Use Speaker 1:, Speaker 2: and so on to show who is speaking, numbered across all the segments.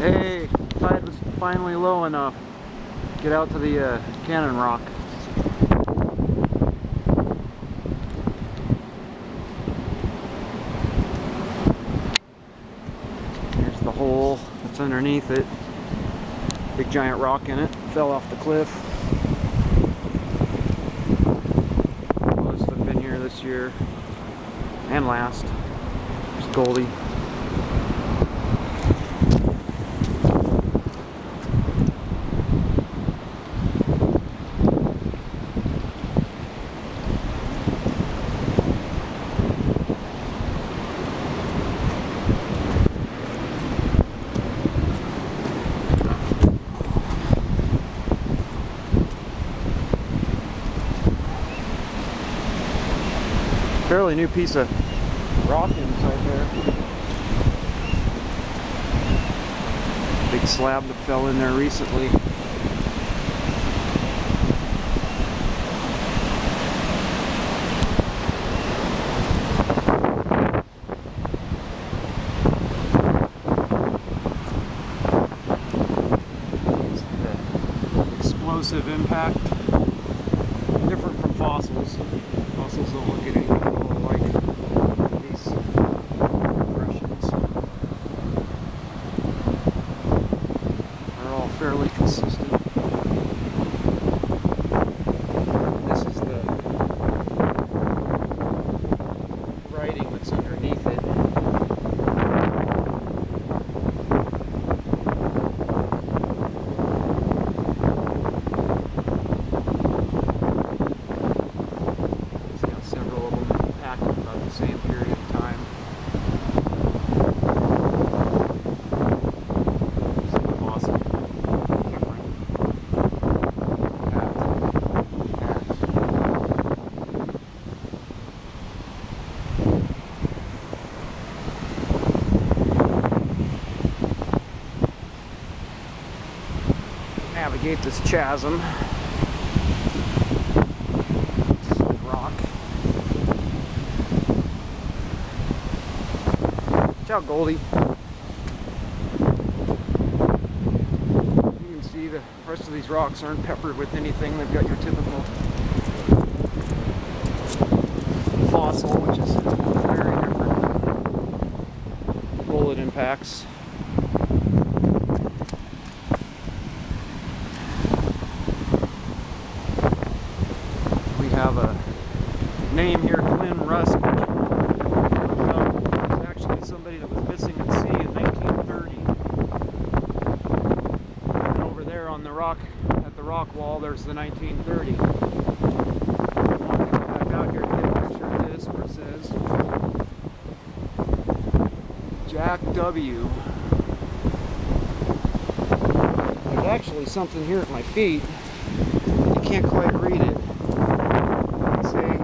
Speaker 1: Hey, tide was finally low enough. Get out to the cannon rock. Here's the hole that's underneath it. Big giant rock in it. Fell off the cliff. Most have been here this year and last. There's Goldie. Fairly new piece of rock inside there. Big slab that fell in there recently. Explosive impact. Different from fossils. Fossils don't look at anything like these impressions. They're all fairly consistent. This is the writing that's underneath it. Same period of time. Some fossil, different. Hat. Navigate this chasm. Rock. Ciao, Goldie. You can see the rest of these rocks aren't peppered with anything. They've got your typical fossil, which is very different. Bullet impacts. We have a name here, Glen Rusk. Somebody that was missing at sea in 1930. And over there on the rock, at the rock wall, there's the 1930. I'm going to go back out here to get a picture of this where it says Jack W. There's actually something here at my feet. You can't quite read it. Let's see.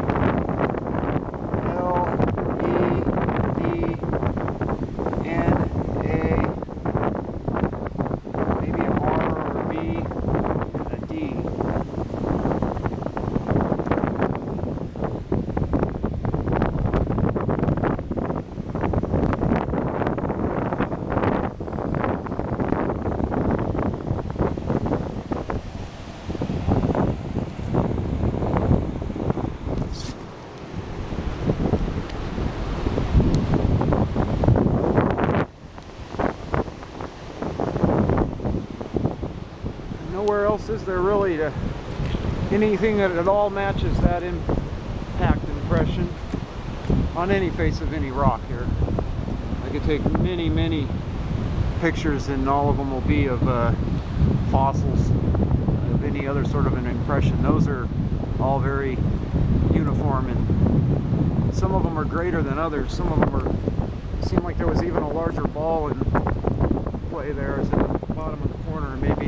Speaker 1: Nowhere else is there really to anything that at all matches that impact impression on any face of any rock here. I could take many pictures and all of them will be of fossils of any other sort of an impression. Those are all very uniform and some of them are greater than others. Some of them seem like there was even a larger ball in play there as in the bottom of the corner, and maybe